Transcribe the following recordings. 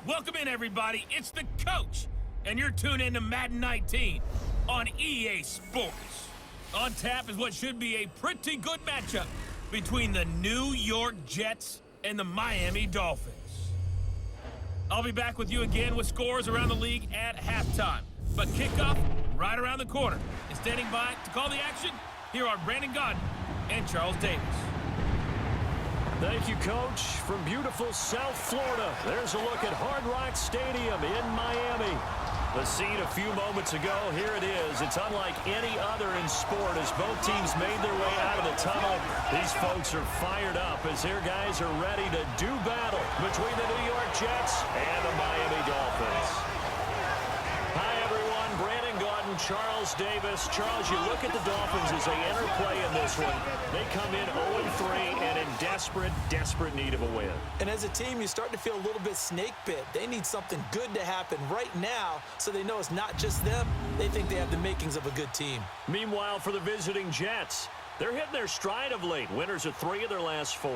Welcome in, everybody. It's the coach, and you're tuned in to Madden 19 on EA Sports. On tap is what should be a pretty good matchup between the New York Jets and the Miami Dolphins. I'll be back with you again with scores around the league at halftime. But kickoff right around the corner. And standing by to call the action, here are Brandon Gaudin and Charles Davis. Thank you, Coach. From beautiful South Florida, there's a look at Hard Rock Stadium in Miami. The scene a few moments ago, here it is. It's unlike any other in sport as both teams made their way out of the tunnel. These folks are fired up as their guys are ready to do battle between the New York Jets and the Miami Dolphins. Hi, everyone. Brandon Gaudin, Charles Davis. Charles, you look at the Dolphins as they enter play in this one. They come in 0-3 and in desperate need of a win. And as a team, you start to feel a little bit snake bit. They need something good to happen right now so they know it's not just them. They think they have the makings of a good team. Meanwhile, for the visiting Jets, they're hitting their stride of late. Winners of 3 of their last 4.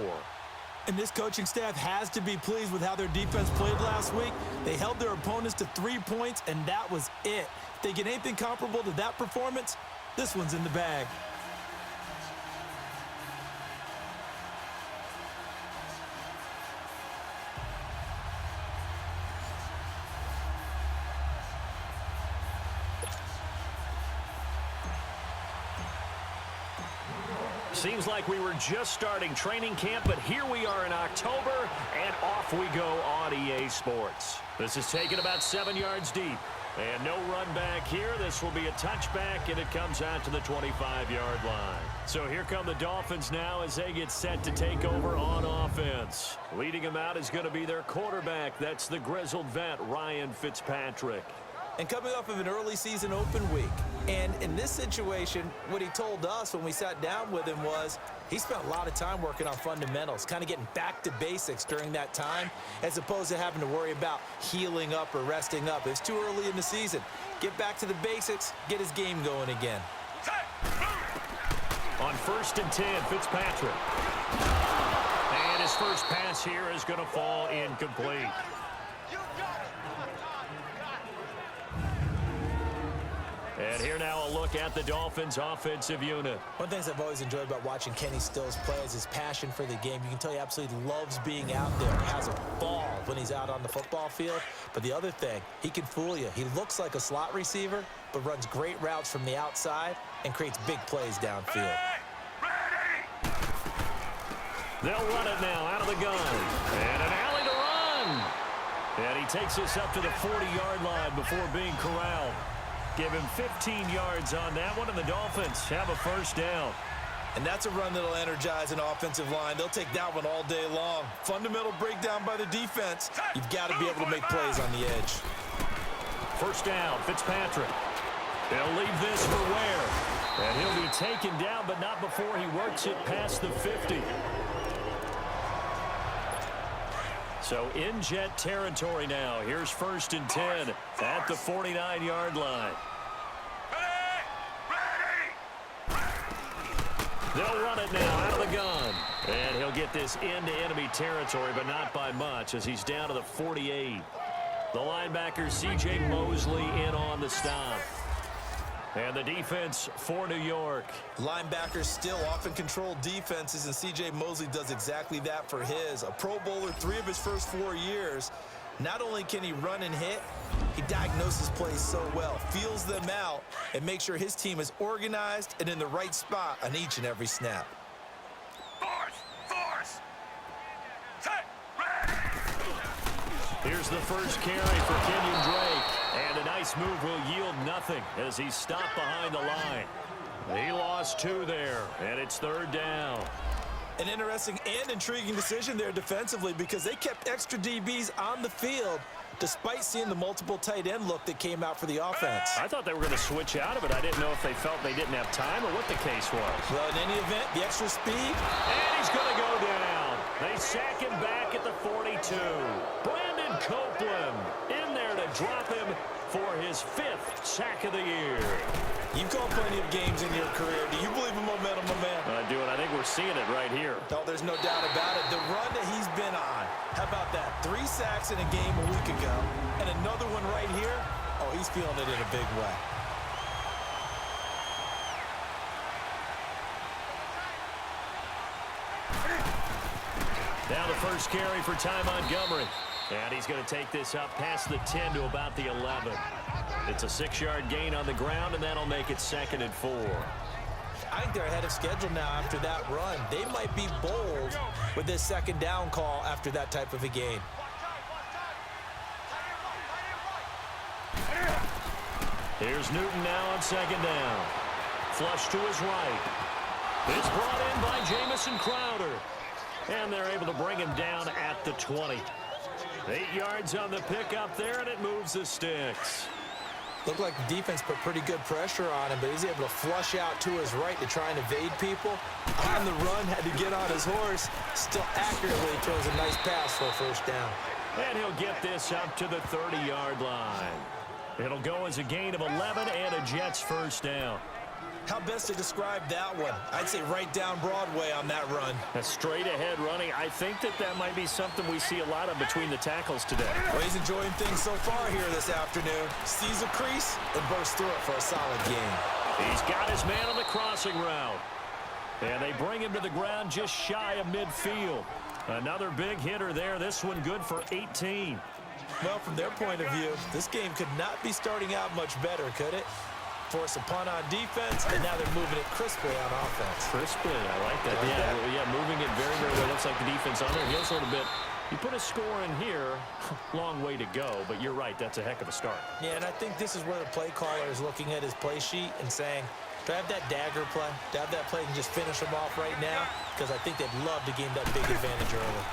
And this coaching staff has to be pleased with how their defense played last week. They held their opponents to 3 points, and that was it. If they get anything comparable to that performance, this one's in the bag. Seems like we were just starting training camp, but here we are in October, and off we go on EA Sports. This is taken about 7 yards deep, and no run back here. This will be a touchback, and it comes out to the 25-yard line. So here come the Dolphins now as they get set to take over on offense. Leading them out is going to be their quarterback. That's the grizzled vet, Ryan Fitzpatrick. And coming off of an early season open week. And in this situation, what he told us when we sat down with him was he spent a lot of time working on fundamentals, kind of getting back to basics during that time, as opposed to having to worry about healing up or resting up. It's too early in the season. Get back to the basics, get his game going again. On 1st and 10, Fitzpatrick. And his first pass here is going to fall incomplete. And here now a look at the Dolphins' offensive unit. One of the things I've always enjoyed about watching Kenny Stills play is his passion for the game. You can tell he absolutely loves being out there. He has a ball when he's out on the football field. But the other thing, he can fool you. He looks like a slot receiver, but runs great routes from the outside and creates big plays downfield. They'll run it now out of the gun. And an alley to run. And he takes this up to the 40-yard line before being corralled. Give him 15 yards on that one, and the Dolphins have a first down. And that's a run that'll energize an offensive line. They'll take that one all day long. Fundamental breakdown by the defense. You've got to be able to make plays on the edge. First down, Fitzpatrick. They'll leave this for Ware. And he'll be taken down, but not before he works it past the 50. So in Jet territory now. Here's 1st and 10 at the 49-yard line. They'll run it now out of the gun. And he'll get this into enemy territory, but not by much as he's down to the 48. The linebacker, C.J. Mosley, in on the stop. And the defense for New York. Linebackers still often control defenses, and C.J. Mosley does exactly that for his. A Pro Bowler 3 of his first 4 years. Not only can he run and hit, he diagnoses plays so well, feels them out, and makes sure his team is organized and in the right spot on each and every snap. Force! Set! Ready! Here's the first carry for Kenyon Drake. And a nice move will yield nothing as he's stopped behind the line. He lost 2 there, and it's 3rd down. An interesting and intriguing decision there defensively because they kept extra DBs on the field despite seeing the multiple tight end look that came out for the offense. I thought they were going to switch out of it. I didn't know if they felt they didn't have time or what the case was. Well, in any event, the extra speed. And he's going to go down. They sack him back at the 42. Brandon Copeland in there to drop him for his 5th sack of the year. You've called plenty of games in your career. Do you believe in momentum, my man? I do, and I think we're seeing it right here. No, there's no doubt about it. The run that he's been on. How about that? 3 sacks in a game a week ago, and another one right here. Oh, he's feeling it in a big way. Now the first carry for Ty Montgomery. And he's going to take this up past the 10 to about the 11. It's a 6-yard gain on the ground, and that'll make it 2nd and 4. I think they're ahead of schedule now after that run. They might be bold with this 2nd down call after that type of a gain. Here's Newton now on 2nd down. Flush to his right. It's brought in by Jamison Crowder. And they're able to bring him down at the 20. 8 yards on the pickup there, and it moves the sticks. Looked like the defense put pretty good pressure on him, but he's able to flush out to his right to try and evade people. On the run, had to get on his horse. Still accurately throws a nice pass for a 1st down. And he'll get this up to the 30-yard line. It'll go as a gain of 11 and a Jets 1st down. How best to describe that one? I'd say right down Broadway on that run. A straight-ahead running. I think that might be something we see a lot of between the tackles today. Well, he's enjoying things so far here this afternoon. Sees a crease and bursts through it for a solid gain. He's got his man on the crossing route. And they bring him to the ground just shy of midfield. Another big hitter there. This one good for 18. Well, from their point of view, this game could not be starting out much better, could it? Force a punt on defense, and now they're moving it crisply on offense. Crisply, I like that. Yeah, moving it very, very well. Looks like the defense on their heels a little bit. You put a score in here, long way to go, but you're right, that's a heck of a start. Yeah, and I think this is where the play caller is looking at his play sheet and saying, do I have that dagger play? Do I have that play and just finish them off right now? Because I think they'd love to gain that big advantage early.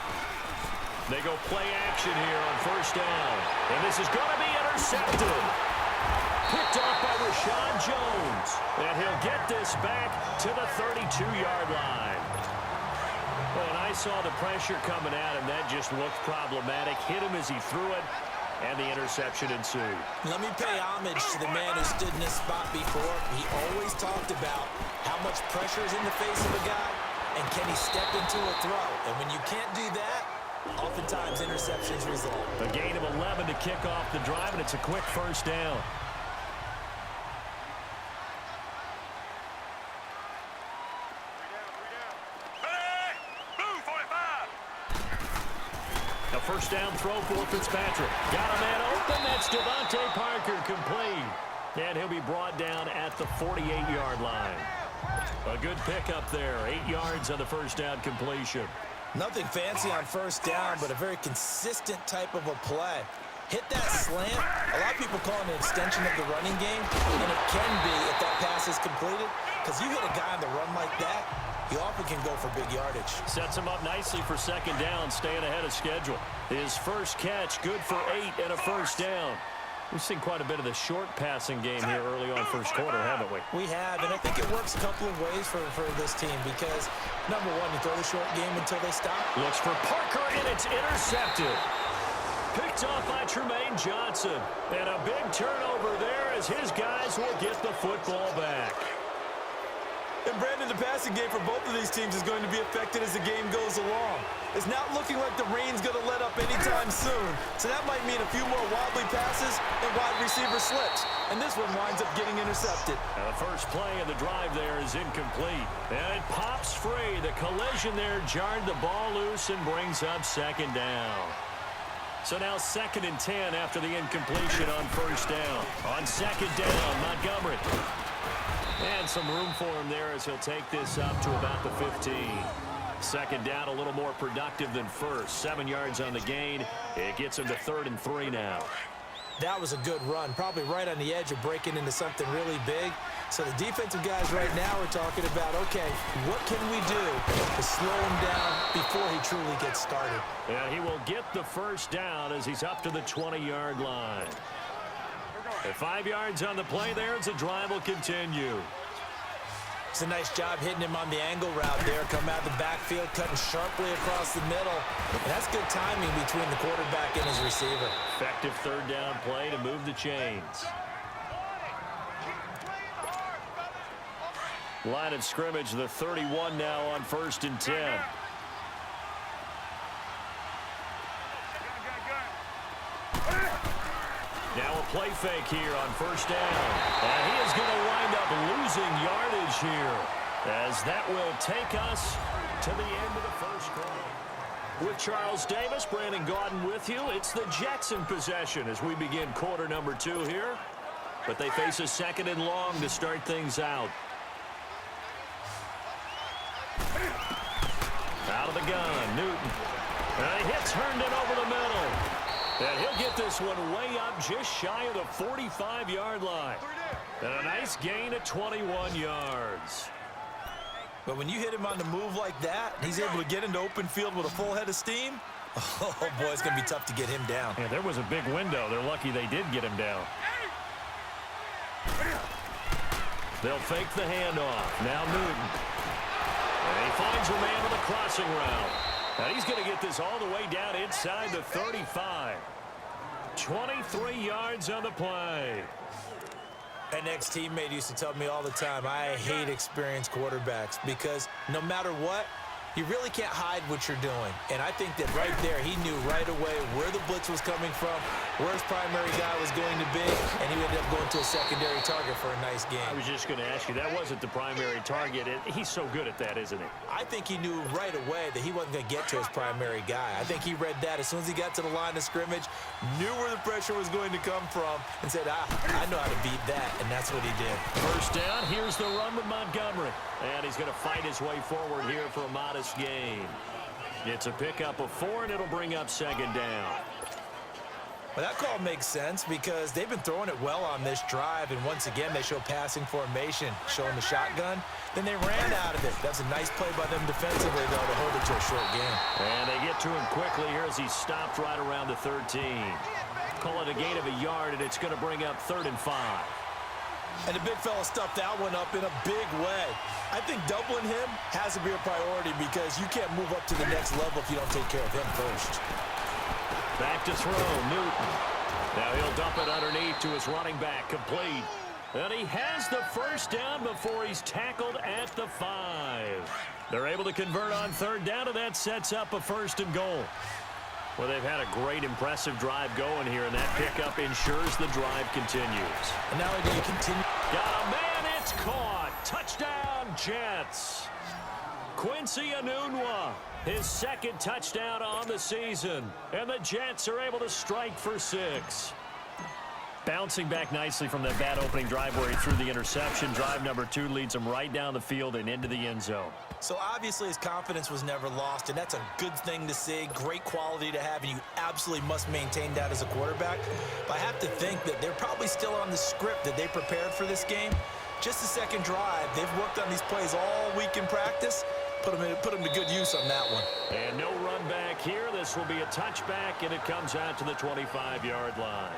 They go play action here on 1st down, and this is going to be intercepted. Picked off by Rashad Jones. And he'll get this back to the 32-yard line. Well, and I saw the pressure coming at him. That just looked problematic. Hit him as he threw it, and the interception ensued. Let me pay homage to the man who stood in this spot before. He always talked about how much pressure is in the face of a guy, and can he step into a throw. And when you can't do that, oftentimes interceptions result. A gain of 11 to kick off the drive, and it's a quick 1st down. A 1st down throw for Fitzpatrick. Got a man open. That's Devontae Parker complete. And he'll be brought down at the 48-yard line. A good pickup there. 8 yards on the 1st down completion. Nothing fancy on 1st down, but a very consistent type of a play. Hit that slant. A lot of people call it an extension of the running game, and it can be if that pass is completed, because you hit a guy on the run like that, he often can go for big yardage. Sets him up nicely for 2nd down, staying ahead of schedule. His first catch, good for 8 and a 1st down. We've seen quite a bit of the short passing game here early on 1st quarter, haven't we? We have, and I think it works a couple of ways for this team because, number one, you throw the short game until they stop. Looks for Parker, and it's intercepted. Picked off by Tremaine Johnson. And a big turnover there as his guys will get the football back. And Brandon, the passing game for both of these teams is going to be affected as the game goes along. It's not looking like the rain's going to let up anytime soon. So that might mean a few more wobbly passes and wide receiver slips. And this one winds up getting intercepted. Now the first play of the drive there is incomplete. And it pops free. The collision there jarred the ball loose and brings up 2nd down. So now 2nd and 10 after the incompletion on 1st down. On 2nd down, Montgomery. And some room for him there as he'll take this up to about the 15. 2nd down, a little more productive than 1st. 7 yards on the gain. It gets him to 3rd and 3 now. That was a good run, probably right on the edge of breaking into something really big. So the defensive guys right now are talking about, okay, what can we do to slow him down before he truly gets started? Yeah, he will get the 1st down as he's up to the 20-yard line. At 5 yards on the play there as the drive will continue. It's a nice job hitting him on the angle route there. Come out of the backfield, cutting sharply across the middle. And that's good timing between the quarterback and his receiver. Effective third down play to move the chains. Line of scrimmage, the 31 now on 1st and 10. Now a play fake here on 1st down. And he is going to wind up losing yardage here, as that will take us to the end of the first quarter. With Charles Davis, Brandon Gaudin with you. It's the Jets in possession as we begin quarter number 2 here. But they face a 2nd and long to start things out. Out of the gun, Newton. And he hits Herndon over the middle. And he'll get this one way up just shy of the 45-yard line. And a nice gain of 21 yards. But when you hit him on the move like that, he's able to get into open field with a full head of steam. Oh, boy, it's going to be tough to get him down. Yeah, there was a big window. They're lucky they did get him down. They'll fake the handoff. Now Newton. And he finds a man on the crossing route. And he's going to get this all the way down inside the 35. 23 yards on the play. An ex-teammate used to tell me all the time, I hate experienced quarterbacks because no matter what, you really can't hide what you're doing. And I think that right there, he knew right away where the blitz was coming from, where his primary guy was going to be, and he ended up going to a secondary target for a nice game. I was just going to ask you, that wasn't the primary target. He's so good at that, isn't he? I think he knew right away that he wasn't going to get to his primary guy. I think he read that as soon as he got to the line of scrimmage, knew where the pressure was going to come from, and said, I know how to beat that, and that's what he did. First down, here's the run with Montgomery. And he's going to fight his way forward here for a modest gain. It's a pickup of 4, and it'll bring up 2nd down. Well, that call makes sense because they've been throwing it well on this drive, and once again, they show passing formation, showing the shotgun. Then they ran out of it. That's a nice play by them defensively, though, to hold it to a short game. And they get to him quickly here as he stopped right around the 13. Call it a gain of a yard, and it's going to bring up 3rd and 5. And the big fella stuffed that one up in a big way. I think doubling him has to be a priority because you can't move up to the next level if you don't take care of him first. Back to throw, Newton. Now he'll dump it underneath to his running back, complete. And he has the first down before he's tackled at the 5. They're able to convert on 3rd down, and that sets up a 1st and goal. Well, they've had a great, impressive drive going here, and that pickup ensures the drive continues. And not only do you continue... Got a man, it's caught. Touchdown, Jets. Quincy Enunwa, his 2nd touchdown on the season. And the Jets are able to strike for 6. Bouncing back nicely from that bad opening drive where he threw the interception. Drive number 2 leads him right down the field and into the end zone. So obviously his confidence was never lost, and that's a good thing to see, great quality to have, and you absolutely must maintain that as a quarterback. But I have to think that they're probably still on the script that they prepared for this game. Just the 2nd drive, they've worked on these plays all week in practice. Put them to good use on that one. And no run back here. This will be a touchback, and it comes out to the 25-yard line.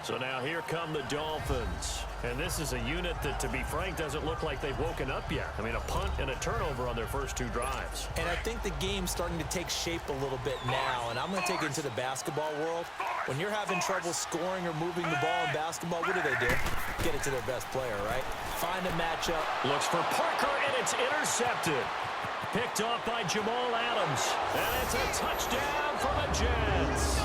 So now here come the Dolphins. And this is a unit that, to be frank, doesn't look like they've woken up yet. I mean, a punt and a turnover on their first 2 drives. And I think the game's starting to take shape a little bit now. And I'm going to take it into the basketball world. When you're having trouble scoring or moving the ball in basketball, what do? Get it to their best player, right? Find a matchup. Looks for Parker, and it's intercepted. Picked off by Jamal Adams. And it's a touchdown for the Jets.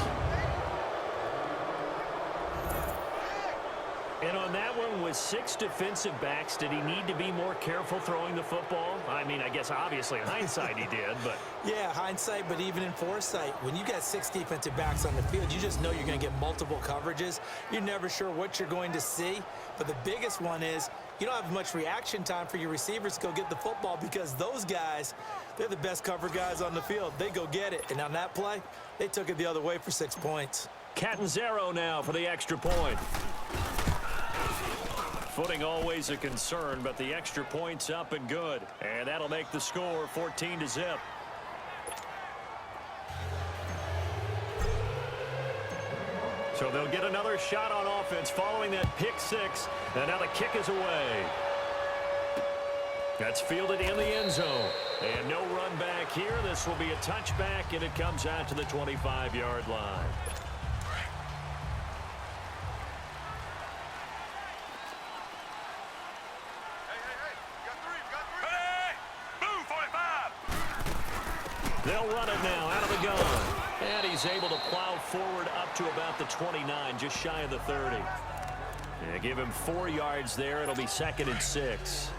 And on that one, with 6 defensive backs, did he need to be more careful throwing the football? I mean, I guess obviously in hindsight he did, but... Yeah, hindsight, but even in foresight, when you got 6 defensive backs on the field, you just know you're going to get multiple coverages. You're never sure what you're going to see. But the biggest one is you don't have much reaction time for your receivers to go get the football because those guys, they're the best cover guys on the field. They go get it. And on that play, they took it the other way for 6 points. Catanzaro now for the extra point. Footing always a concern, but the extra point's up and good. And that'll make the score 14-0. So they'll get another shot on offense following that pick 6. And now the kick is away. That's fielded in the end zone. And no run back here. This will be a touchback, and it comes out to the 25-yard line. They'll run it now out of the gun. And he's able to plow forward up to about the 29, just shy of the 30. Yeah, give him 4 yards there. It'll be 2nd and 6.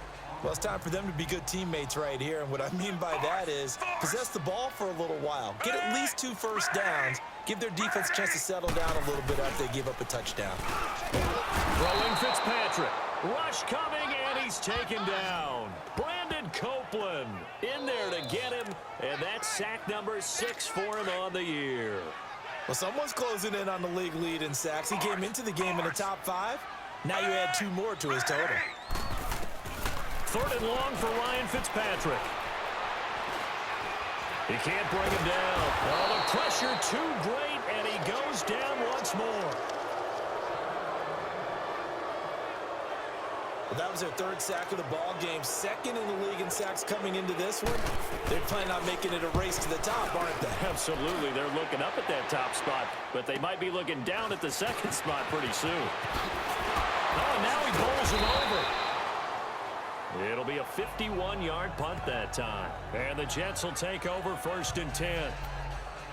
Well, it's time for them to be good teammates right here. And what I mean by that is possess the ball for a little while. Get at least 2 first downs. Give their defense a chance to settle down a little bit after they give up a touchdown. Throwing Fitzpatrick. Rush coming, and he's taken down. Brandon Copeland in there to get him. And that's sack number 6 for him on the year. Well, someone's closing in on the league lead in sacks. He came into the game in the top 5. Now you add 2 more to his total. 3rd and long for Ryan Fitzpatrick. He can't bring him down. Oh, the pressure too great, and he goes down once more. Well, that was their 3rd sack of the ball game. 2nd in the league in sacks coming into this one. They're planning on making it a race to the top, aren't they? Absolutely. They're looking up at that top spot, but they might be looking down at the 2nd spot pretty soon. Oh, now he bowls him over. It'll be a 51-yard punt that time. And the Jets will take over 1st and 10.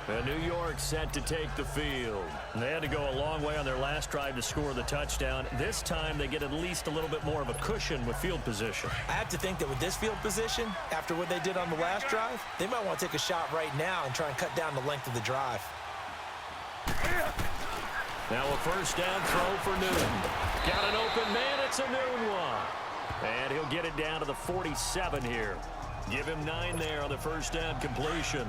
And New York set to take the field. They had to go a long way on their last drive to score the touchdown. This time they get at least a little bit more of a cushion with field position. I have to think that with this field position, after what they did on the last drive, they might want to take a shot right now and try and cut down the length of the drive. Now a 1st down throw for Newton. Got an open man. It's a Newton one. And he'll get it down to the 47 here. Give him 9 there on the 1st down completion.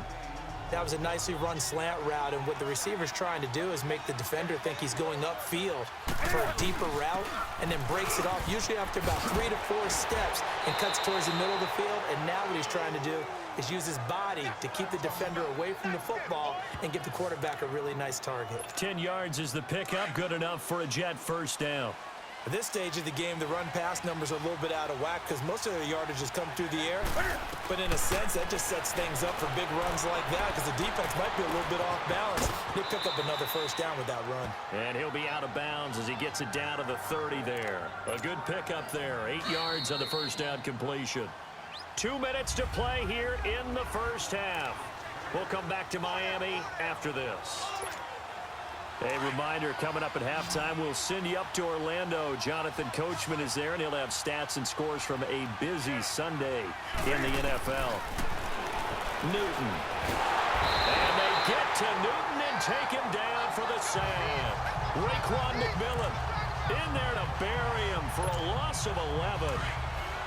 That was a nicely run slant route, and what the receiver's trying to do is make the defender think he's going upfield for a deeper route, and then breaks it off, usually after about 3 to 4 steps, and cuts towards the middle of the field. And now what he's trying to do is use his body to keep the defender away from the football and give the quarterback a really nice target. 10 yards is the pickup, good enough for a Jet 1st down. At this stage of the game, the run-pass numbers are a little bit out of whack because most of their yardage has come through the air. But in a sense, that just sets things up for big runs like that because the defense might be a little bit off balance. He'll pick up another 1st down with that run. And he'll be out of bounds as he gets it down to the 30 there. A good pickup there. 8 yards on the 1st down completion. 2 minutes to play here in the 1st half. We'll come back to Miami after this. A reminder, coming up at halftime, we'll send you up to Orlando. Jonathan Coachman is there, and he'll have stats and scores from a busy Sunday in the NFL. Newton. And they get to Newton and take him down for the sand. Raekwon McMillan in there to bury him for a loss of 11.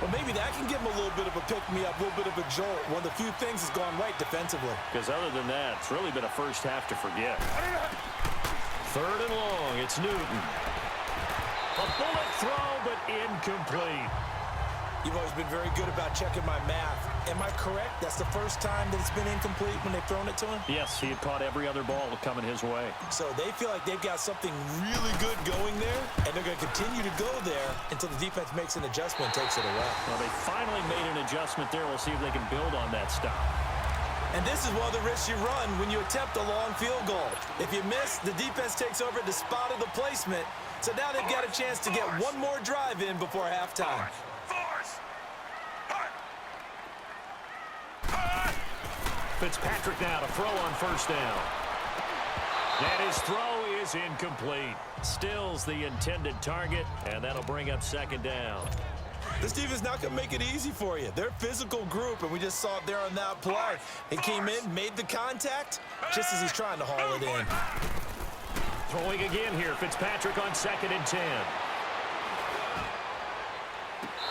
Well, maybe that can give him a little bit of a pick-me-up, a little bit of a jolt. One of the few things has gone right defensively. Because other than that, it's really been a 1st half to forget. 3rd and long, it's Newton. A bullet throw, but incomplete. You've always been very good about checking my math. Am I correct? That's the 1st time that it's been incomplete when they've thrown it to him? Yes, he had caught every other ball coming his way. So they feel like they've got something really good going there, and they're going to continue to go there until the defense makes an adjustment and takes it away. Well, they finally made an adjustment there. We'll see if they can build on that stop. And this is one of the risks you run when you attempt a long field goal. If you miss, the defense takes over at the spot of the placement. So now they've got a chance to get one more drive in before halftime. Fitzpatrick now to throw on 1st down. And his throw is incomplete. Stills the intended target, and that'll bring up 2nd down. This defense not going to make it easy for you. They're a physical group, and we just saw it there on that play. He came in, made the contact, just as he's trying to haul it in. Throwing again here, Fitzpatrick on 2nd and 10.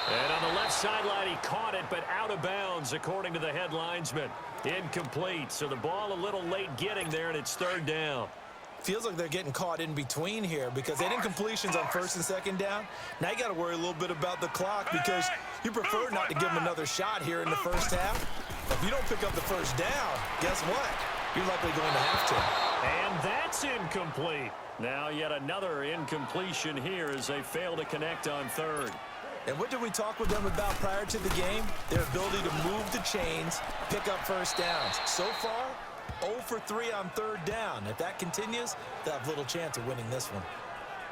And on the left sideline, he caught it, but out of bounds, according to the head linesman. Incomplete, so the ball a little late getting there, and it's 3rd down. Feels like they're getting caught in between here because they didn't incompletions on 1st and 2nd down. Now you got to worry a little bit about the clock because you prefer not to give them another shot here in the 1st half. If you don't pick up the 1st down, guess what? You're likely going to have to. And that's incomplete. Now yet another incompletion here as they fail to connect on 3rd. And what did we talk with them about prior to the game? Their ability to move the chains, pick up first downs. So far, 0 for 3 on third down. If that continues, they'll have little chance of winning this one.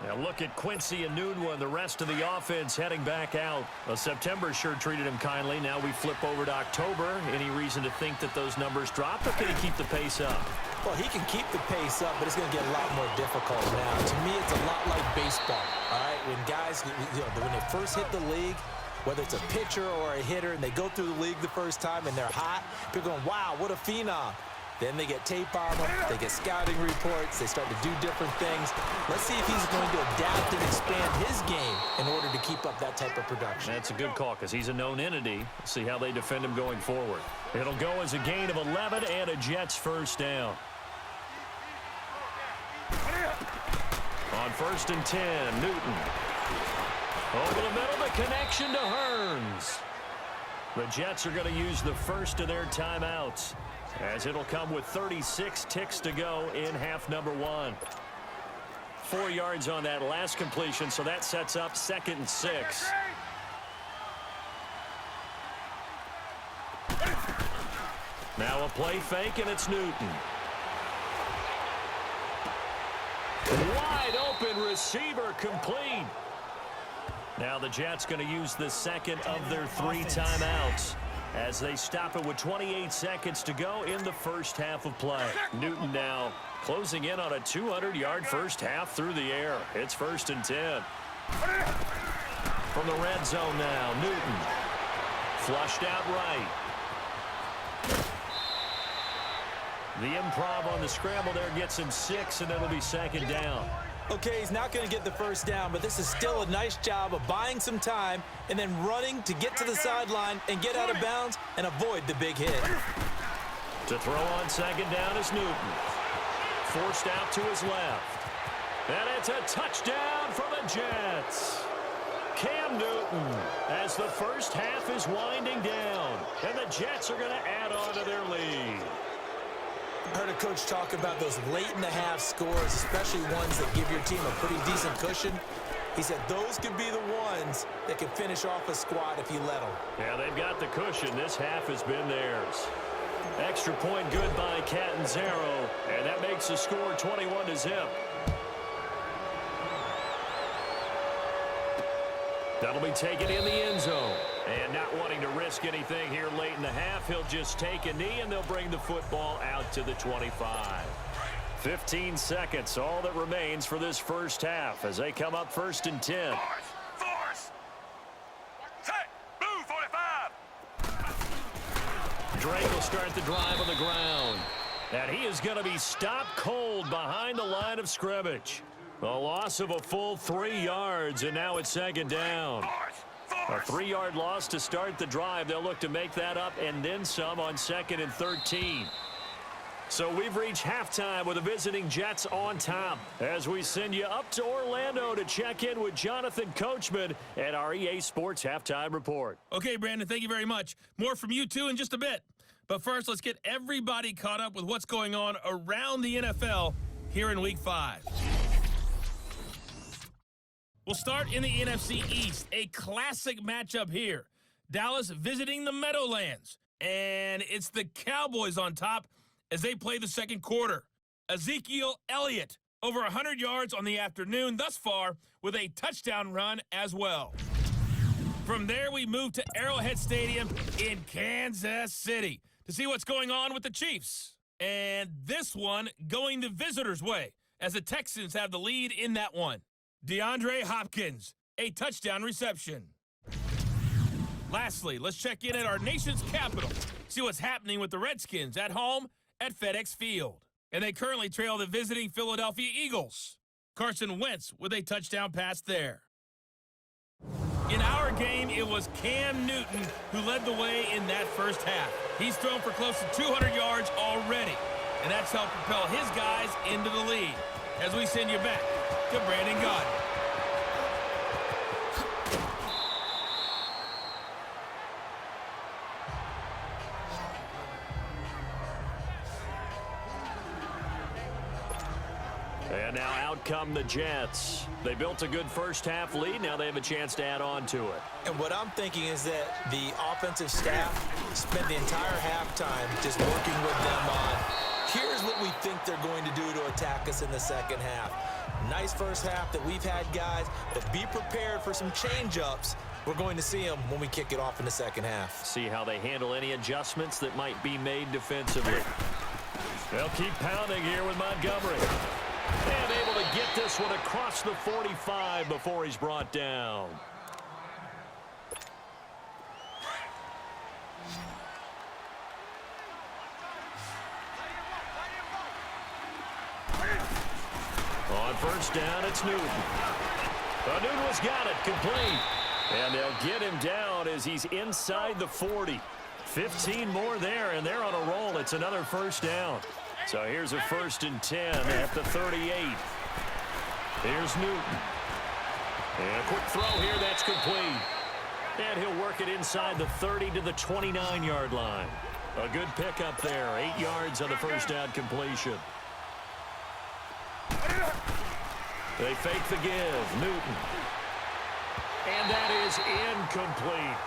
Now look at Quincy and Nunwa and the rest of the offense heading back out. Well, September sure treated him kindly. Now we flip over to October. Any reason to think that those numbers drop, or can he keep the pace up? Well, he can keep the pace up, but it's going to get a lot more difficult now. To me, it's a lot like baseball, all right? When guys, when they first hit the league, whether it's a pitcher or a hitter, and they go through the league the first time and they're hot, people are going, wow, what a phenom. Then they get tape on them, they get scouting reports, they start to do different things. Let's see if he's going to adapt and expand his game in order to keep up that type of production. That's a good call because he's a known entity. Let's see how they defend him going forward. It'll go as a gain of 11 and a Jets first down. On 1st and 10, Newton. Over the middle, the connection to Hearns. The Jets are going to use the first of their timeouts, as it'll come with 36 ticks to go in half number 1. 4 yards on that last completion, so that sets up 2nd and 6. Now a play fake, and it's Newton. Wide open receiver, complete. Now the Jets going to use the second of their 3 timeouts, as they stop it with 28 seconds to go in the first half of play. Newton now closing in on a 200-yard first half through the air. It's 1st and 10. From the red zone now, Newton. Flushed out right. The improv on the scramble there gets him 6, and it'll be 2nd down. Okay, he's not going to get the first down, but this is still a nice job of buying some time and then running to get to the sideline and get out of bounds and avoid the big hit. To throw on 2nd down is Newton. Forced out to his left. And it's a touchdown for the Jets. Cam Newton, as the first half is winding down, and the Jets are going to add on to their lead. I heard a coach talk about those late-in-the-half scores, especially ones that give your team a pretty decent cushion. He said those could be the ones that can finish off a squad if you let them. Yeah, they've got the cushion. This half has been theirs. Extra point good by Catanzaro, and that makes the score 21-0. That'll be taken in the end zone. And not wanting to risk anything here late in the half, he'll just take a knee, and they'll bring the football out to the 25. 15 seconds, all that remains for this first half as they come up 1st and 10. Force. Set. Blue 45. Drake will start the drive on the ground. And he is going to be stopped cold behind the line of scrimmage. A loss of a full 3 yards, and now it's 2nd down. A 3-yard loss to start the drive. They'll look to make that up and then some on 2nd and 13. So we've reached halftime with the visiting Jets on top, as we send you up to Orlando to check in with Jonathan Coachman at our EA Sports Halftime Report. Okay, Brandon, thank you very much. More from you two in just a bit. But first, let's get everybody caught up with what's going on around the NFL here in Week 5. We'll start in the NFC East, a classic matchup here. Dallas visiting the Meadowlands, and it's the Cowboys on top as they play the second quarter. Ezekiel Elliott, over 100 yards on the afternoon thus far with a touchdown run as well. From there, we move to Arrowhead Stadium in Kansas City to see what's going on with the Chiefs. And this one going the visitors' way as the Texans have the lead in that one. DeAndre Hopkins, a touchdown reception. Lastly, let's check in at our nation's capital, see what's happening with the Redskins at home at FedEx Field. And they currently trail the visiting Philadelphia Eagles. Carson Wentz with a touchdown pass there. In our game, it was Cam Newton who led the way in that first half. He's thrown for close to 200 yards already, and that's helped propel his guys into the lead. As we send you back to Brandon Gaudin. And now out up come the Jets. They built a good first-half lead. Now they have a chance to add on to it. And what I'm thinking is that the offensive staff spent the entire halftime just working with them on, here's what we think they're going to do to attack us in the second half. Nice first half that we've had, guys, but be prepared for some change-ups. We're going to see them when we kick it off in the second half. See how they handle any adjustments that might be made defensively. They'll keep pounding here with Montgomery. And able to get this one across the 45 before he's brought down. On first down, it's Newton. Newton's got it, complete. And they'll get him down as he's inside the 40. 15 more there, and they're on a roll. It's another first down. So here's a 1st and 10 at the 38. Here's Newton. And a quick throw here, that's complete. And he'll work it inside the 30 to the 29-yard line. A good pickup there, 8 yards on the first down completion. They fake the give, Newton. And that is incomplete.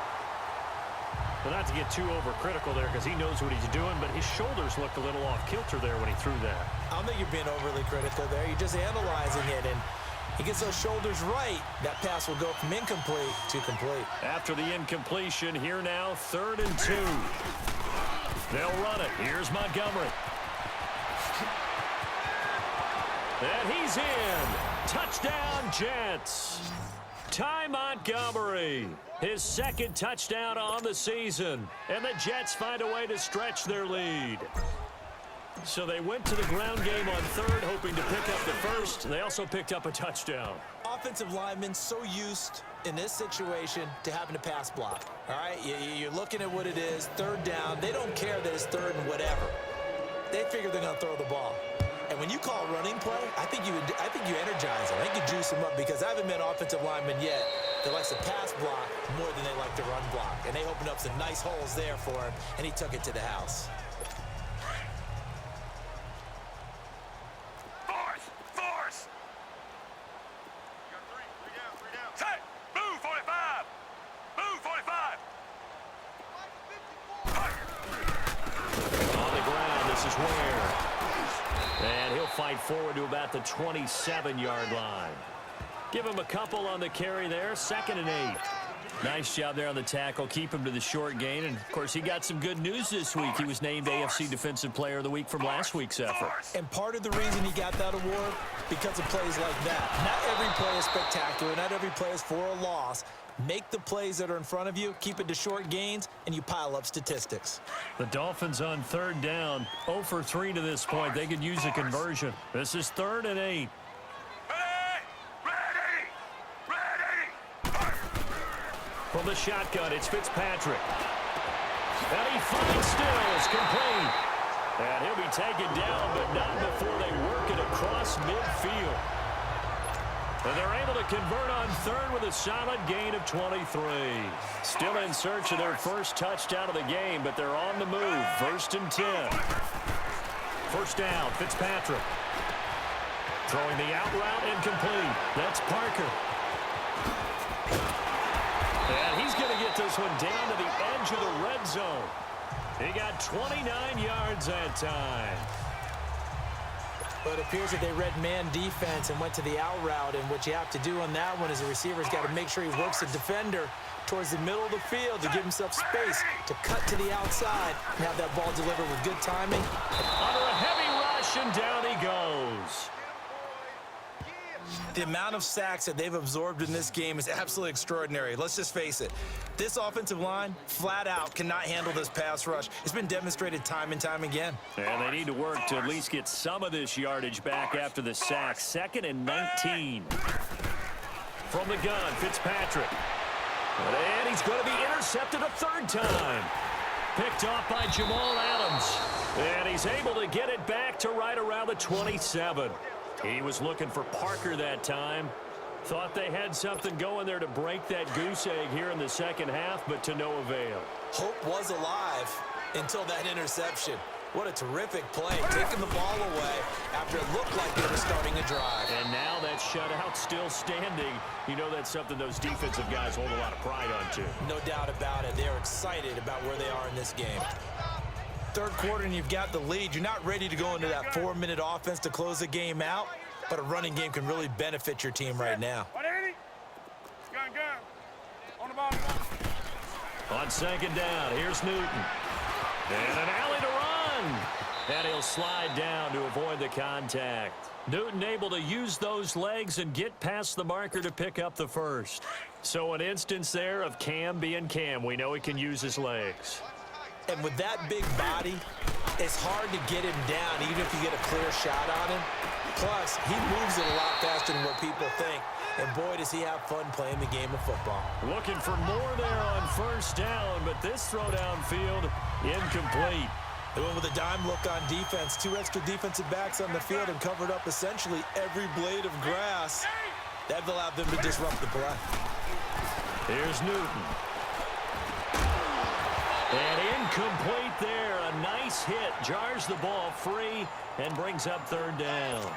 Well, not to get too overcritical there because he knows what he's doing, but his shoulders looked a little off kilter there when he threw that. I don't think you're being overly critical there. You're just analyzing it, and he gets those shoulders right. That pass will go from incomplete to complete. After the incompletion, here now, 3rd and 2. They'll run it. Here's Montgomery. And he's in. Touchdown, Jets. Ty Montgomery, his 2nd touchdown on the season. And the Jets find a way to stretch their lead. So they went to the ground game on 3rd, hoping to pick up the 1st. They also picked up a touchdown. Offensive linemen so used in this situation to having to pass block. All right, you're looking at what it is, 3rd down. They don't care that it's 3rd and whatever. They figure they're going to throw the ball. And when you call a running play, I think you energize them. I think you juice them up because I haven't met offensive linemen yet that likes to pass block more than they like to run block. And they opened up some nice holes there for him, and he took it to the house. Force! Three down. Set! Move, 45! Move, 45! On the ground, this is Ware. And he'll fight forward to about the 27-yard line. Give him a couple on the carry there. 2nd and 8. Nice job there on the tackle. Keep him to the short gain. And, of course, he got some good news this week. He was named AFC Defensive Player of the Week from last week's effort. And part of the reason he got that award, because of plays like that. Not every play is spectacular. Not every play is for a loss. Make the plays that are in front of you, keep it to short gains, and you pile up statistics. The Dolphins on 3rd down, 0 for 3 to this point. They could use a conversion. This is 3rd and 8. Ready! From the shotgun, it's Fitzpatrick. And he finds Stills, complete. And he'll be taken down, but not before they work it across midfield. And they're able to convert on 3rd with a solid gain of 23. Still in search of their 1st touchdown of the game, but they're on the move. 1st and 10. First down, Fitzpatrick. Throwing the out route, incomplete. That's Parker. And he's going to get this one down to the edge of the red zone. He got 29 yards that time. But it appears that they read man defense and went to the out route. And what you have to do on that one is the receiver's got to make sure he works the defender towards the middle of the field to give himself space to cut to the outside and have that ball delivered with good timing. Under a heavy rush, and down he goes. The amount of sacks that they've absorbed in this game is absolutely extraordinary. Let's just face it. This offensive line, flat out, cannot handle this pass rush. It's been demonstrated time and time again. And they need to work to at least get some of this yardage back after the sack. 2nd and 19. From the gun, Fitzpatrick. And he's going to be intercepted a 3rd time. Picked off by Jamal Adams. And he's able to get it back to right around the 27. He was looking for Parker that time. Thought they had something going there to break that goose egg here in the second half, but to no avail. Hope was alive until that interception. What a terrific play, taking the ball away after it looked like they were starting a drive. And now that shutout still standing. You know that's something those defensive guys hold a lot of pride on, too. No doubt about it. They're excited about where they are in this game. Third quarter and you've got the lead. You're not ready to go into that 4-minute offense to close the game out, but a running game can really benefit your team right now. On second down, here's Newton. And an alley to run. And he'll slide down to avoid the contact. Newton able to use those legs and get past the marker to pick up the first. So an instance there of Cam being Cam. We know he can use his legs. And with that big body, it's hard to get him down, even if you get a clear shot on him. Plus, he moves it a lot faster than what people think. And boy, does he have fun playing the game of football. Looking for more there on first down, but this throw downfield incomplete. They went with a dime look on defense. 2 extra defensive backs on the field and covered up essentially every blade of grass. That allowed them to disrupt the play. Here's Newton. And incomplete there. A nice hit. Jars the ball free and brings up third down.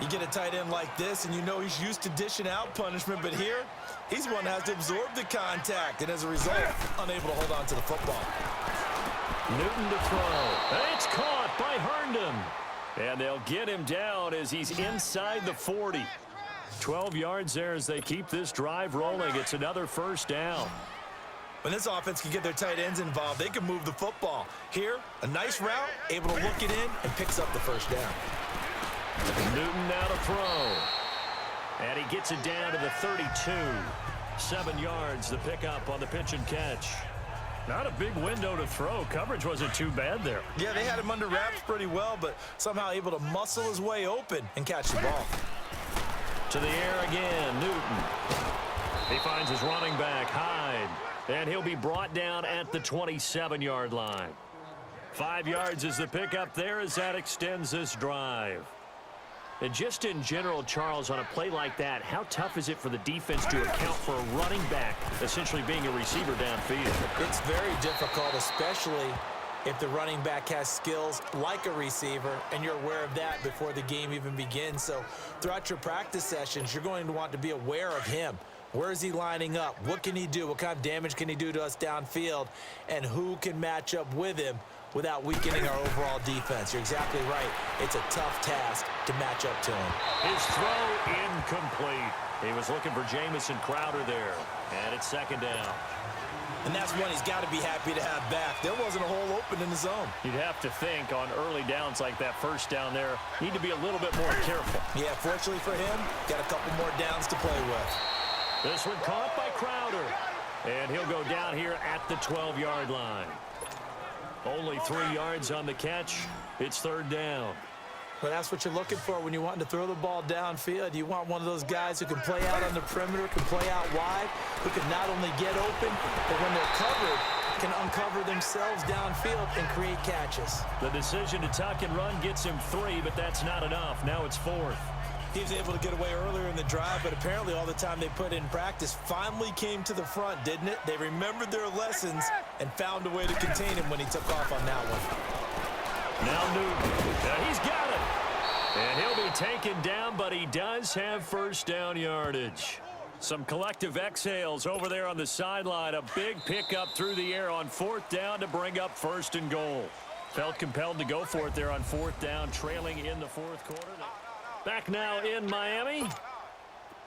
You get a tight end like this, and you know he's used to dishing out punishment, but here, he's one that has to absorb the contact, and as a result, unable to hold on to the football. Newton to throw. And it's caught by Herndon. And they'll get him down as he's inside the 40. 12 yards there as they keep this drive rolling. It's another first down. When this offense can get their tight ends involved, they can move the football. Here, a nice route, able to look it in, and picks up the first down. Newton now to throw. And he gets it down to the 32. 7 yards, the pickup on the pitch and catch. Not a big window to throw. Coverage wasn't too bad there. Yeah, they had him under wraps pretty well, but somehow able to muscle his way open and catch the ball. To the air again, Newton. He finds his running back, Hyde. And he'll be brought down at the 27-yard line. 5 yards is the pickup there as that extends this drive. And just in general, Charles, on a play like that, how tough is it for the defense to account for a running back essentially being a receiver downfield? It's very difficult, especially if the running back has skills like a receiver, and you're aware of that before the game even begins. So throughout your practice sessions, you're going to want to be aware of him. Where is he lining up? What can he do? What kind of damage can he do to us downfield? And who can match up with him without weakening our overall defense? You're exactly right. It's a tough task to match up to him. His throw incomplete. He was looking for Jamison Crowder there. And it's second down. And that's one he's got to be happy to have back. There wasn't a hole open in the zone. You'd have to think on early downs like that first down there, need to be a little bit more careful. Yeah, fortunately for him, got a couple more downs to play with. This one caught by Crowder. And he'll go down here at the 12-yard line. Only 3 yards on the catch. It's third down. Well, that's what you're looking for when you're wanting to throw the ball downfield. You want one of those guys who can play out on the perimeter, can play out wide, who can not only get open, but when they're covered, can uncover themselves downfield and create catches. The decision to tuck and run gets him 3, but that's not enough. Now it's 4th. He was able to get away earlier in the drive, but apparently all the time they put in practice finally came to the front, didn't it? They remembered their lessons and found a way to contain him when he took off on that one. Now Newton. He's got it. And he'll be taken down, but he does have first down yardage. Some collective exhales over there on the sideline. A big pickup through the air on 4th down to bring up 1st and goal. Felt compelled to go for it there on 4th down, trailing in the 4th quarter. Back now in Miami.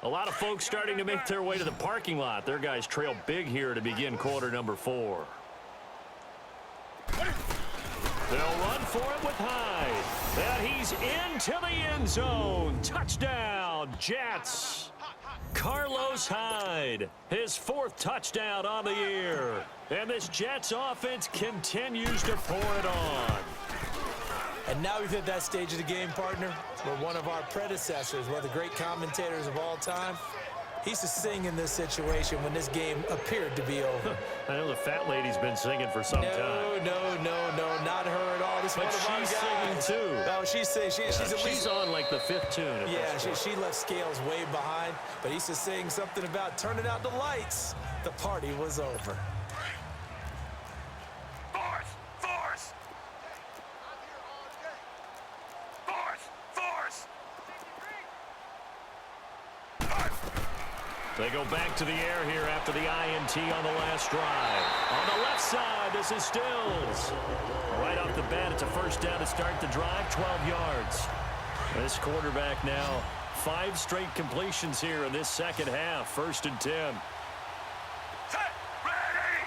A lot of folks starting to make their way to the parking lot. Their guys trail big here to begin quarter number 4. They'll run for it with Hyde. And he's into the end zone. Touchdown, Jets. Carlos Hyde, his 4th touchdown on the year. And this Jets offense continues to pour it on. And now we've hit that stage of the game, partner, where one of our predecessors, one of the great commentators of all time, he used to sing in this situation when this game appeared to be over. I know the fat lady's been singing for some time. No, not her at all. This But one of our she's guys. singing too. Oh, she's singing. She's on like the 5th tune. At Yeah, this point. she left Scales way behind, but he used to sing something about turning out the lights. The party was over. Force! Force! They go back to the air here after the INT on the last drive. On the left side, this is Stills. Right off the bat, it's a first down to start the drive, 12 yards. This quarterback now, 5 straight completions here in this second half. 1st and 10. Set. Ready.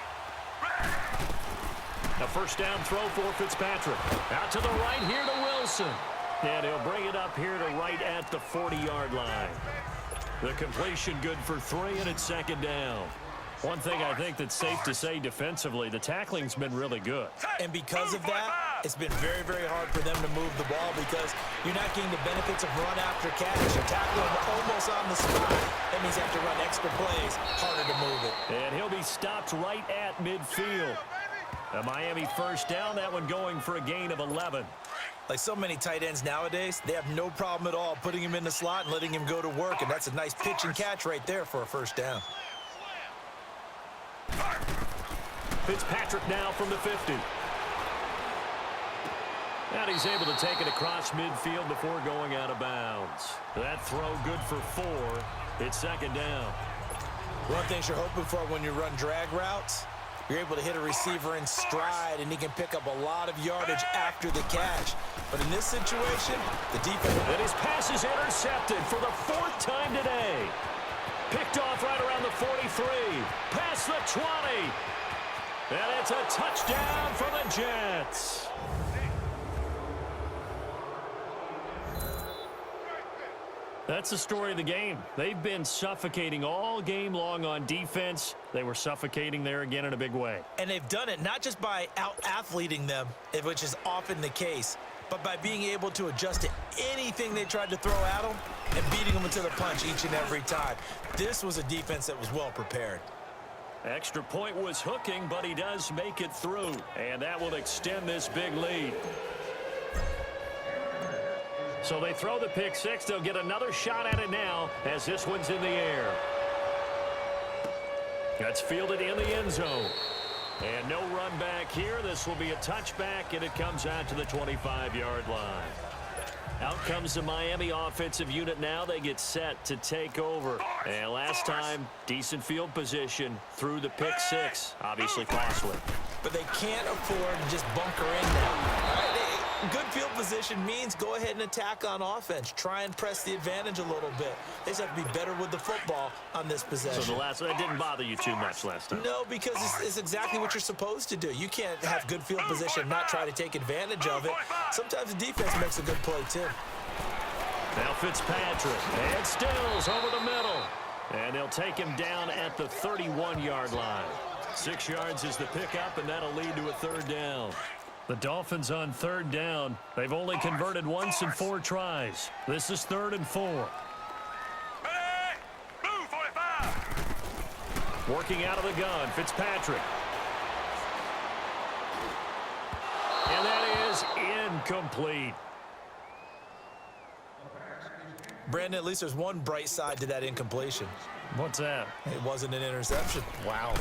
A first down throw for Fitzpatrick. Out to the right here to Wilson. And he'll bring it up here to right at the 40-yard line. The completion good for 3, and it's 2nd down. One thing I think that's safe to say defensively, the tackling's been really good. And because of that, it's been very, very hard for them to move the ball because you're not getting the benefits of run after catch. You're tackling almost on the spot. That means you have to run extra plays, harder to move it. And he'll be stopped right at midfield. A Miami first down, that one going for a gain of 11. Like so many tight ends nowadays, they have no problem at all putting him in the slot and letting him go to work, and that's a nice pitch and catch right there for a first down. Fitzpatrick now from the 50. And he's able to take it across midfield before going out of bounds. That throw good for 4. It's 2nd down. One thing you're hoping for when you run drag routes, you're able to hit a receiver in stride, and he can pick up a lot of yardage after the catch. But in this situation, the defense... And his pass is intercepted for the 4th time today. Picked off right around the 43. Past the 20. And it's a touchdown for the Jets. That's the story of the game. They've been suffocating all game long on defense. They were suffocating there again in a big way. And they've done it not just by out-athleting them, which is often the case, but by being able to adjust to anything they tried to throw at them and beating them into the punch each and every time. This was a defense that was well prepared. Extra point was hooking, but he does make it through. And that will extend this big lead. So they throw the pick 6. They'll get another shot at it now as this one's in the air. That's fielded in the end zone. And no run back here. This will be a touchback, and it comes out to the 25-yard line. Out comes the Miami offensive unit now. They get set to take over. And last time, decent field position through the pick 6. Obviously costly. But they can't afford to just bunker in now. All right, good field position means go ahead and attack on offense. Try and press the advantage a little bit. They just have to be better with the football on this possession. So that didn't bother you too much last time? No, because it's exactly what you're supposed to do. You can't have good field position and not try to take advantage of it. Sometimes the defense makes a good play, too. Now Fitzpatrick, and Stills over the middle. And they'll take him down at the 31-yard line. 6 yards is the pickup, and that'll lead to a 3rd down. The Dolphins on 3rd down. They've only converted once in 4 tries. This is 3rd and 4. Ready. Blue 45. Working out of the gun, Fitzpatrick. And that is incomplete. Brandon, at least there's one bright side to that incompletion. What's that? It wasn't an interception. Wow.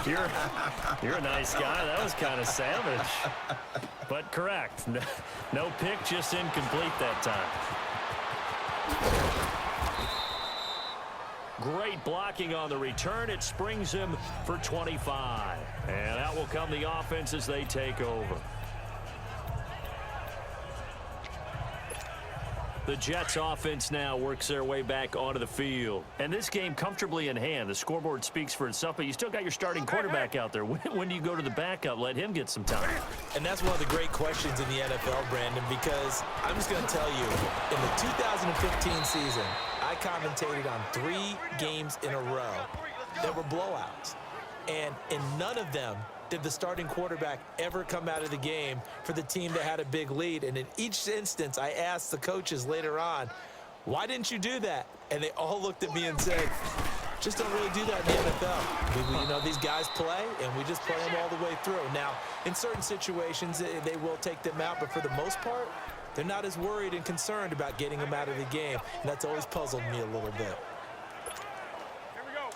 You're a nice guy. That was kind of savage. But correct. No pick, just incomplete that time. Great blocking on the return. It springs him for 25. And out will come the offense as they take over. The Jets offense now works their way back onto the field. And this game comfortably in hand. The scoreboard speaks for itself, but you still got your starting quarterback out there. When do you go to the backup? Let him get some time. And that's one of the great questions in the NFL, Brandon, because I'm just going to tell you, in the 2015 season, I commentated on 3 games in a row that were blowouts. And in none of them did the starting quarterback ever come out of the game for the team that had a big lead. And in each instance, I asked the coaches later on, why didn't you do that? And they all looked at me and said, just don't really do that in the NFL. You know, these guys play, and we just play them all the way through. Now, in certain situations, they will take them out, but for the most part, they're not as worried and concerned about getting them out of the game. And that's always puzzled me a little bit. Here we go.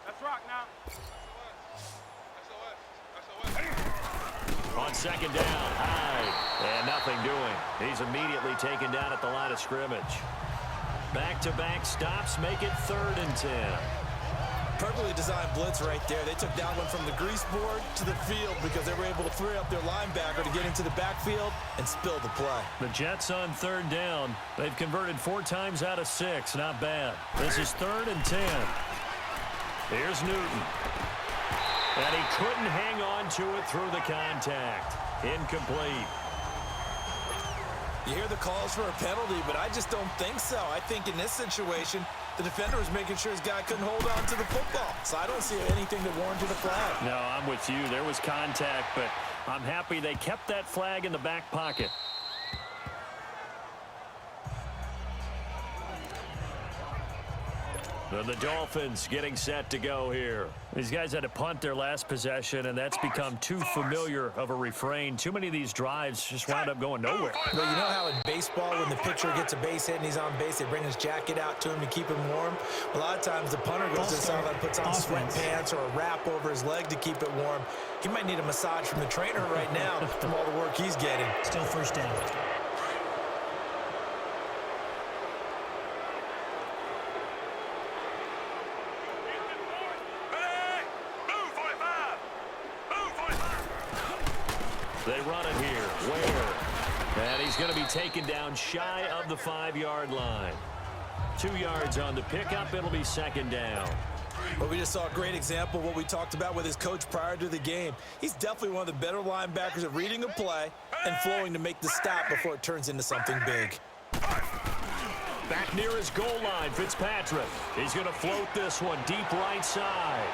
Let's rock now. On 2nd down, high, and nothing doing. He's immediately taken down at the line of scrimmage. Back-to-back stops make it 3rd and 10. Perfectly designed blitz right there. They took that one from the grease board to the field because they were able to free up their linebacker to get into the backfield and spill the play. The Jets on 3rd down. They've converted 4 times out of 6. Not bad. This is 3rd and 10. Here's Newton. And he couldn't hang on to it through the contact. Incomplete. You hear the calls for a penalty, but I just don't think so. I think in this situation, the defender was making sure his guy couldn't hold on to the football. So I don't see anything that warranted a flag. No, I'm with you. There was contact, but I'm happy they kept that flag in the back pocket. The Dolphins getting set to go here. These guys had to punt their last possession, and that's become too familiar of a refrain. Too many of these drives just wound up going nowhere. Well, you know how in baseball, when the pitcher gets a base hit and he's on base, they bring his jacket out to him to keep him warm? A lot of times the punter goes to the sideline, puts on sweatpants or a wrap over his leg to keep it warm. He might need a massage from the trainer right now from all the work he's getting. Still 1st down. They run it here. Where? And he's going to be taken down shy of the 5-yard line. 2 yards on the pickup. It'll be 2nd down. Well, we just saw a great example of what we talked about with his coach prior to the game. He's definitely one of the better linebackers at reading a play and flowing to make the stop before it turns into something big. Back near his goal line, Fitzpatrick. He's going to float this one deep right side.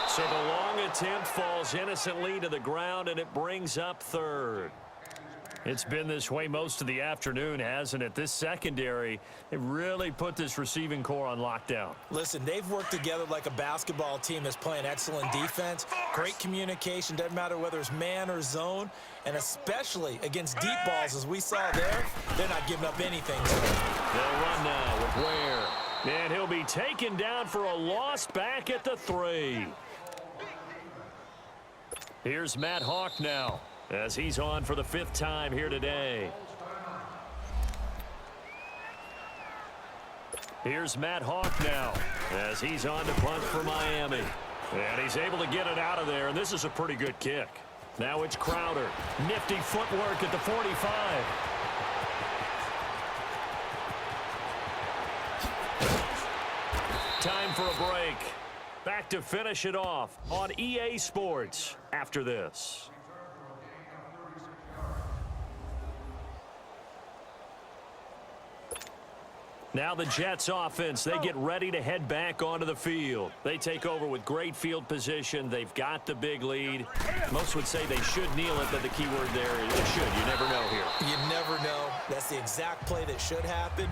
So the long attempt falls innocently to the ground, and it brings up 3rd. It's been this way most of the afternoon, hasn't it? This secondary, they really put this receiving core on lockdown. Listen, they've worked together like a basketball team that's playing excellent defense. Great communication, doesn't matter whether it's man or zone, and especially against deep balls, as we saw there, they're not giving up anything. They'll run now with Ware. And he'll be taken down for a loss back at the 3. Here's Matt Hawk now, as he's on for the 5th time here today. Here's Matt Hawk now, as he's on to punt for Miami. And he's able to get it out of there, and this is a pretty good kick. Now it's Crowder. Nifty footwork at the 45. Time for a break. Back to finish it off on EA Sports after this. Now the Jets offense, they get ready to head back onto the field. They take over with great field position. They've got the big lead. Most would say they should kneel it, but the key word there is should. You never know here. You never know. That's the exact play that should happen.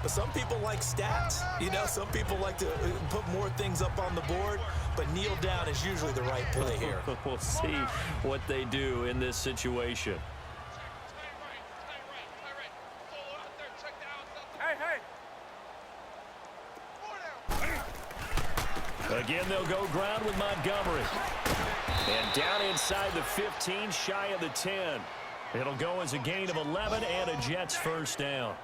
But some people like stats. You know, some people like to put more things up on the board, but kneel down is usually the right play here. We'll see what they do in this situation. Again, they'll go ground with Montgomery. And down inside the 15, shy of the 10. It'll go as a gain of 11 and a Jets 1st down.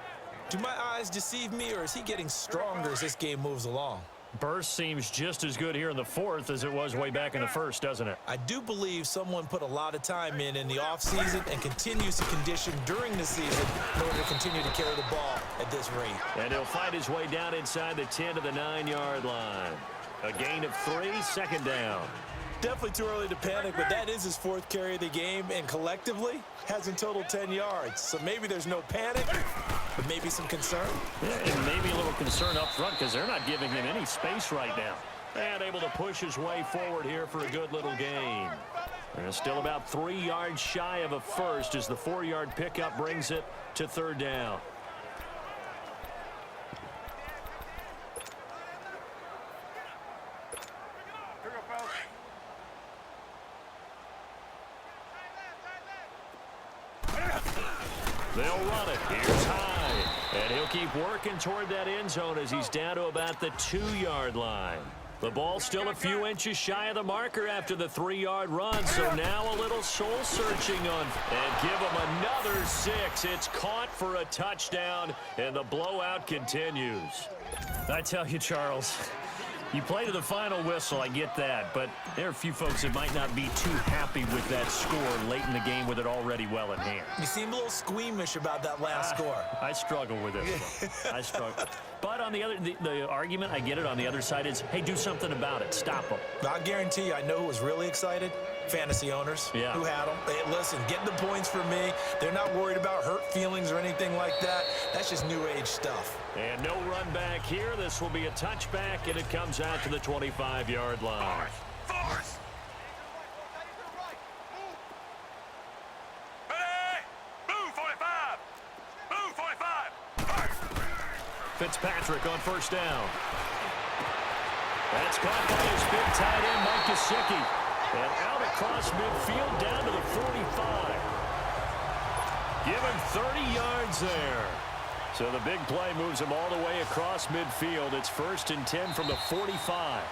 Do my eyes deceive me, or is he getting stronger as this game moves along? Burst seems just as good here in the 4th as it was way back in the 1st, doesn't it? I do believe someone put a lot of time in the offseason and continues to condition during the season in order to continue to carry the ball at this rate. And he'll find his way down inside the 10 to the 9-yard line. A gain of 3, 2nd down. Definitely too early to panic, but that is his 4th carry of the game, and collectively has in total 10 yards. So maybe there's no panic, but maybe some concern. Yeah, and maybe a little concern up front because they're not giving him any space right now. And able to push his way forward here for a good little gain. And still about 3 yards shy of a first as the 4-yard pickup brings it to 3rd down. They'll run it. Here's Hyde. And he'll keep working toward that end zone as he's down to about the 2-yard line. The ball still a few inches shy of the marker after the 3-yard run, so now a little soul-searching on. And give him another 6. It's caught for a touchdown, and the blowout continues. I tell you, Charles, you play to the final whistle, I get that, but there are a few folks that might not be too happy with that score late in the game with it already well in hand. You seem a little squeamish about that last score. I struggle with this one. I struggle. But on the argument, I get it, on the other side is, hey, do something about it. Stop them. I guarantee you, I know who was really excited. Fantasy owners who had them. Hey, listen, getting the points for me. They're not worried about hurt feelings or anything like that. That's just new age stuff. And no run back here. This will be a touchback, and it comes out to the 25-yard line. Force! Ready! Move 45! Move 45! Fitzpatrick on first down. That's caught by his big tight end, Mike Gesicki. And out across midfield down to the 45. Give him 30 yards there. So the big play moves him all the way across midfield. It's 1st and 10 from the 45.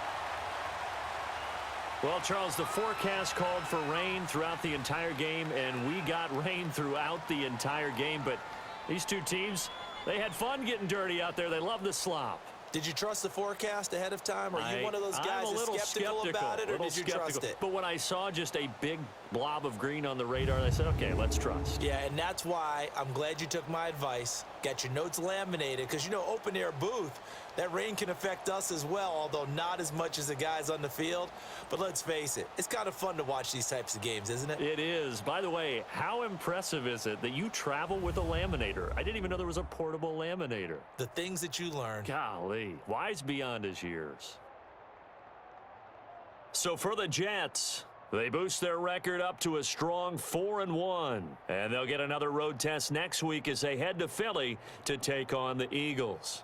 Well, Charles, the forecast called for rain throughout the entire game, and we got rain throughout the entire game. But these two teams, they had fun getting dirty out there. They love the slop. Did you trust the forecast ahead of time? Or are you one of those guys that's skeptical about it, or did you trust it? But when I saw just a big blob of green on the radar, I said, okay, let's trust. Yeah, and that's why I'm glad you took my advice. Got your notes laminated, because, you know, open-air booth, that rain can affect us as well, although not as much as the guys on the field. But let's face it, it's kind of fun to watch these types of games, isn't it? It is. By the way, how impressive is it that you travel with a laminator? I didn't even know there was a portable laminator. The things that you learn. Golly, wise beyond his years. So for the Jets, they boost their record up to a strong 4-1. And they'll get another road test next week as they head to Philly to take on the Eagles.